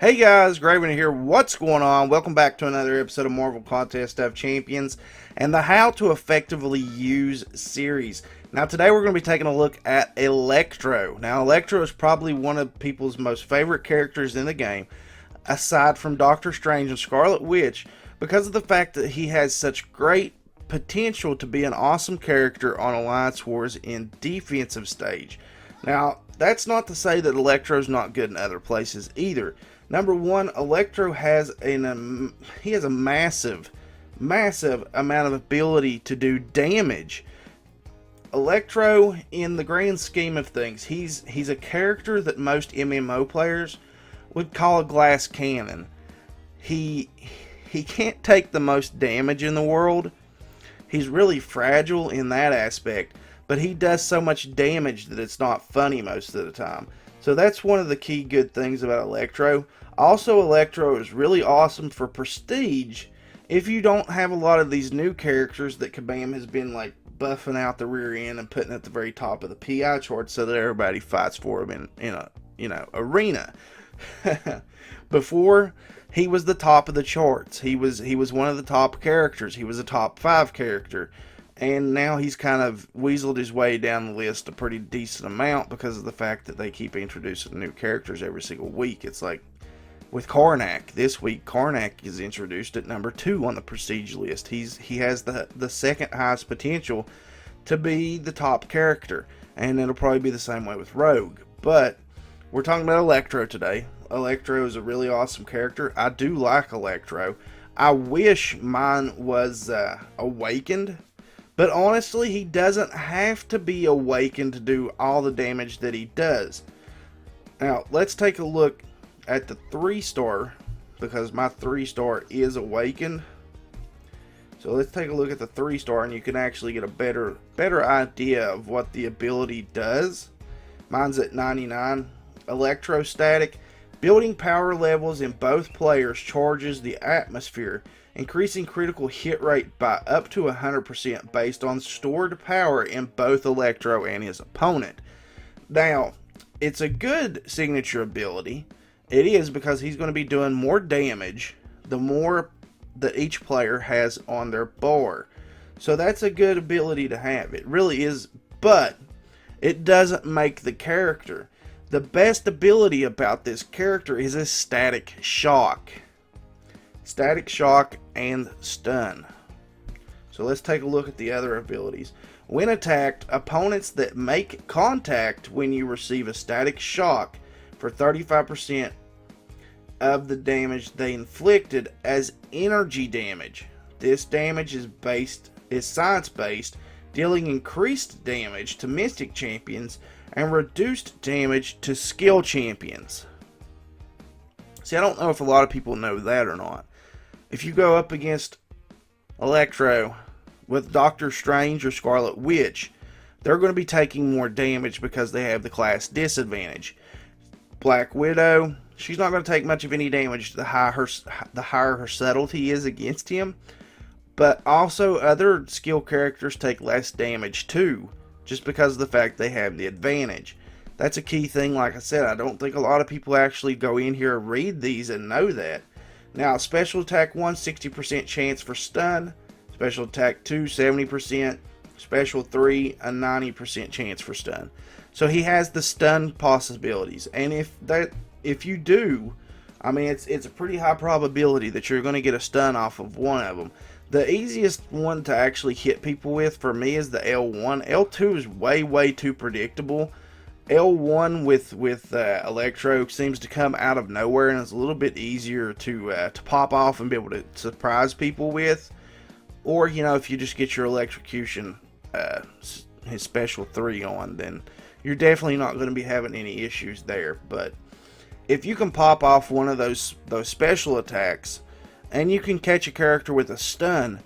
Hey guys, Graven here. What's going on? Welcome back to another episode of Marvel Contest of Champions and the How to Effectively Use series. Now today we're going to be taking a look at Electro. Now Electro is probably one of people's most favorite characters in the game, aside from Doctor Strange and Scarlet Witch, because of the fact that he has such great potential to be an awesome character on Alliance Wars in defensive stage. Now, that's not to say that Electro's not good in other places either. Number one, Electro has a massive amount of ability to do damage. Electro, in the grand scheme of things, he's a character that most MMO players would call a glass cannon. He can't take the most damage in the world. He's really fragile in that aspect, but he does so much damage that it's not funny most of the time. So that's one of the key good things about Electro. Also, Electro is really awesome for prestige if you don't have a lot of these new characters that Kabam has been like buffing out the rear end and putting at the very top of the PI chart so that everybody fights for him in a arena. Before, he was the top of the charts. He was one of the top characters. He was a top 5 character. And now he's kind of weaseled his way down the list a pretty decent amount because of the fact that they keep introducing new characters every single week. It's like with Karnak. This week, Karnak is introduced at number 2 on the prestige list. He has the second highest potential to be the top character. And it'll probably be the same way with Rogue. But we're talking about Electro today. Electro is a really awesome character. I do like Electro. I wish mine was awakened. But honestly, he doesn't have to be awakened to do all the damage that he does. Now, let's take a look at the 3-star, because my 3-star is awakened. So let's take a look at the 3-star, and you can actually get a better idea of what the ability does. Mine's at 99. Electrostatic. Building power levels in both players charges the atmosphere, increasing critical hit rate by up to 100% based on stored power in both Electro and his opponent. Now, it's a good signature ability. It is, because he's going to be doing more damage the more that each player has on their bar. So that's a good ability to have. It really is, but it doesn't make the character. The best ability about this character is his static shock. Static shock and stun. So let's take a look at the other abilities. When attacked, opponents that make contact when you receive a static shock for 35% of the damage they inflicted as energy damage. This damage is science-based, dealing increased damage to Mystic champions and reduced damage to skill champions. See, I don't know if a lot of people know that or not. If you go up against Electro with Doctor Strange or Scarlet Witch, they're going to be taking more damage because they have the class disadvantage. Black Widow, she's not going to take much of any damage the higher her subtlety is against him. But also other skill characters take less damage too, just because of the fact they have the advantage. That's a key thing. Like I said, I don't think a lot of people actually go in here and read these and know that. Now, Special Attack 1, 60% chance for stun. Special Attack 2, 70%. Special 3, a 90% chance for stun. So he has the stun possibilities. And if you do, I mean, it's a pretty high probability that you're going to get a stun off of one of them. The easiest one to actually hit people with for me is the L1. L2 is way too predictable. L1 with Electro seems to come out of nowhere, and it's a little bit easier to pop off and be able to surprise people with. Or, if you just get your electrocution, his special 3 on, then you're definitely not going to be having any issues there. But if you can pop off one of those special attacks, and you can catch a character with a stun,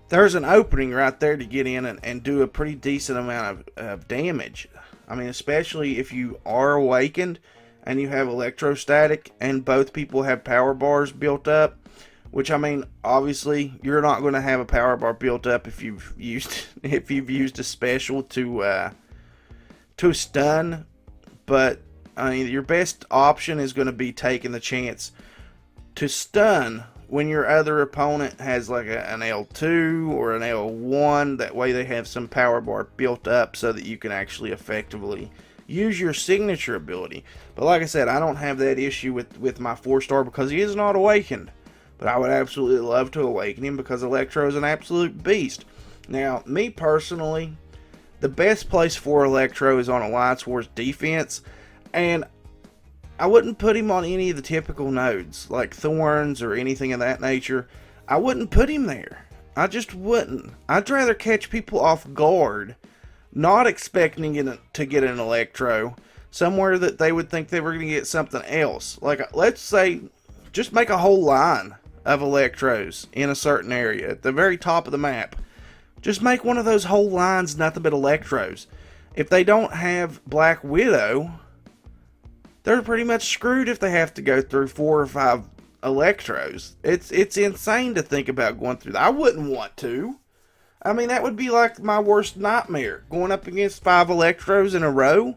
there's an opening right there to get in and do a pretty decent amount of damage. I mean, especially if you are awakened and you have electrostatic and both people have power bars built up, which, I mean, obviously you're not going to have a power bar built up if you've used a special to stun, but I mean, your best option is going to be taking the chance to stun when your other opponent has like an L2 or an L1. That way they have some power bar built up so that you can actually effectively use your signature ability. But like I said, I don't have that issue with my 4-star because he is not awakened. But I would absolutely love to awaken him because Electro is an absolute beast. Now, me personally, the best place for Electro is on Alliance Wars defense, and I wouldn't put him on any of the typical nodes, like Thorns or anything of that nature. I wouldn't put him there. I just wouldn't. I'd rather catch people off guard, not expecting to get an Electro, somewhere that they would think they were going to get something else. Like, let's say, just make a whole line of Electros in a certain area, at the very top of the map. Just make one of those whole lines nothing but Electros. If they don't have Black Widow, they're pretty much screwed if they have to go through 4 or 5 Electros. It's insane to think about going through that. I wouldn't want to. I mean, that would be like my worst nightmare, going up against 5 Electros in a row.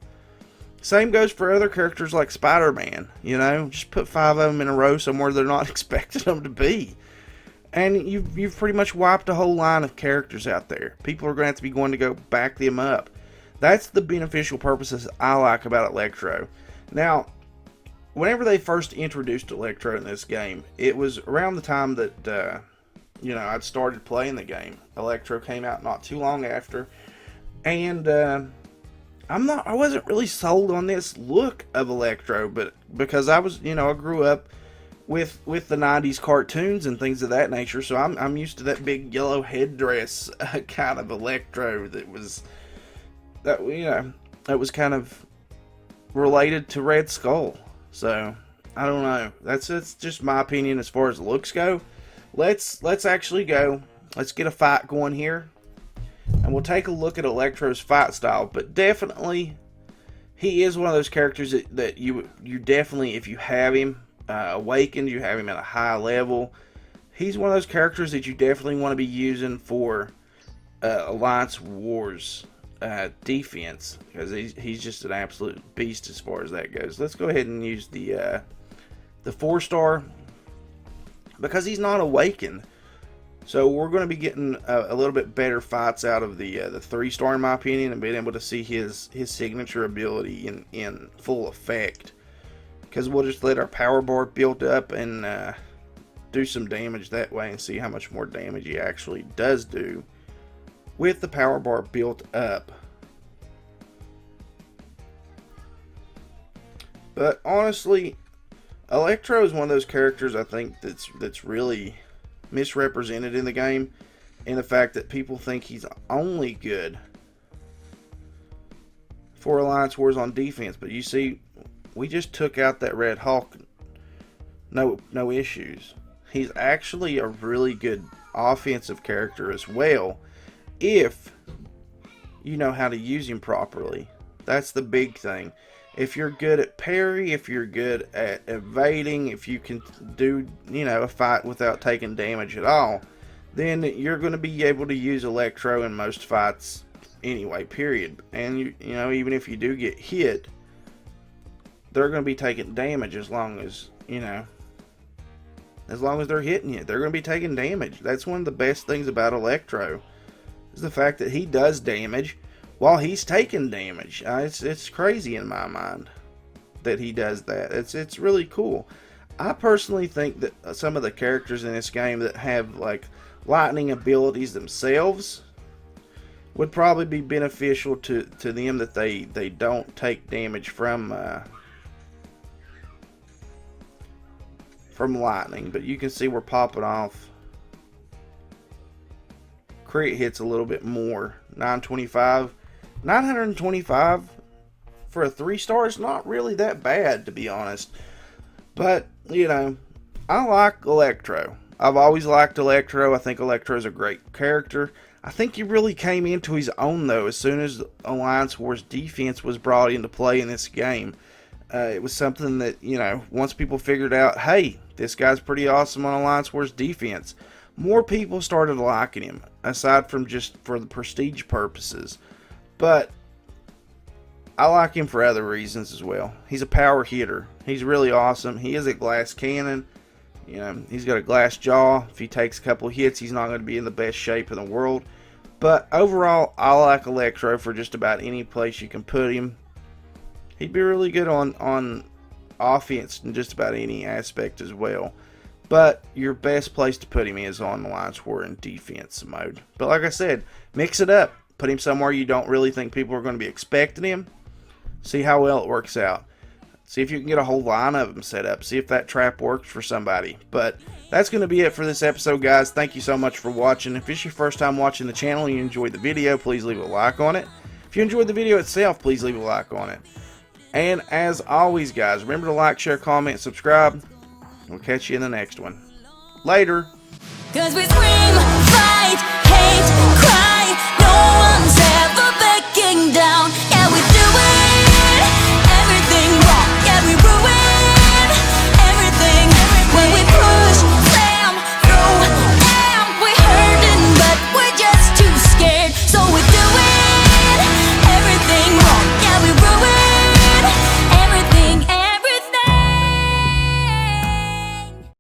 Same goes for other characters like Spider-Man, you know. Just put 5 of them in a row somewhere they're not expecting them to be. And you've pretty much wiped a whole line of characters out there. People are going to have to be going to go back them up. That's the beneficial purposes I like about Electro. Now, whenever they first introduced Electro in this game, it was around the time that, I'd started playing the game. Electro came out not too long after. And, I wasn't really sold on this look of Electro, but because I was, I grew up with the 90s cartoons and things of that nature, so I'm used to that big yellow headdress kind of Electro that was kind of related to Red Skull. So I don't know. That's just my opinion as far as looks go. Let's actually go. Let's get a fight going here. And we'll take a look at Electro's fight style. But definitely, he is one of those characters that you definitely, if you have him awakened, you have him at a high level, he's one of those characters that you definitely want to be using for Alliance Wars defense. Because he's just an absolute beast as far as that goes. Let's go ahead and use the 4-star. Because he's not awakened. So we're going to be getting a little bit better fights out of the 3-star, in my opinion, and being able to see his signature ability in full effect. Because we'll just let our power bar build up and do some damage that way and see how much more damage he actually does do with the power bar built up. But honestly, Electro is one of those characters I think that's really misrepresented in the game, in the fact that people think he's only good for Alliance Wars on defense. But you see, we just took out that Red Hawk, no issues. He's actually a really good offensive character as well, if you know how to use him properly. That's the big thing. If you're good at parry, if you're good at evading, if you can do, a fight without taking damage at all, then you're going to be able to use Electro in most fights anyway, period. And, even if you do get hit, they're going to be taking damage as long as they're hitting you. They're going to be taking damage. That's one of the best things about Electro, is the fact that he does damage while he's taking damage. It's crazy in my mind that he does that. It's really cool. I personally think that some of the characters in this game that have like lightning abilities themselves would probably be beneficial to them, that they don't take damage from lightning. But you can see we're popping off. Crit hits a little bit more. 925. 925 for a 3-star is not really that bad, to be honest. But, I like Electro. I've always liked Electro. I think Electro is a great character. I think he really came into his own, though, as soon as Alliance Wars defense was brought into play in this game. It was something that, once people figured out, hey, this guy's pretty awesome on Alliance Wars defense, more people started liking him, aside from just for the prestige purposes. But I like him for other reasons as well. He's a power hitter. He's really awesome. He is a glass cannon. You know, he's got a glass jaw. If he takes a couple hits, he's not going to be in the best shape in the world. But overall, I like Electro for just about any place you can put him. He'd be really good on offense in just about any aspect as well. But your best place to put him is on the lines where in defense mode. But like I said, mix it up. Put him somewhere you don't really think people are going to be expecting him. See how well it works out. See if you can get a whole line of them set up. See if that trap works for somebody. But that's going to be it for this episode, guys. Thank you so much for watching. If it's your first time watching the channel and you enjoyed the video, please leave a like on it. If you enjoyed the video itself, please leave a like on it. And as always, guys, remember to like, share, comment, subscribe. We'll catch you in the next one. Later. 'Cause we scream, fight, hate.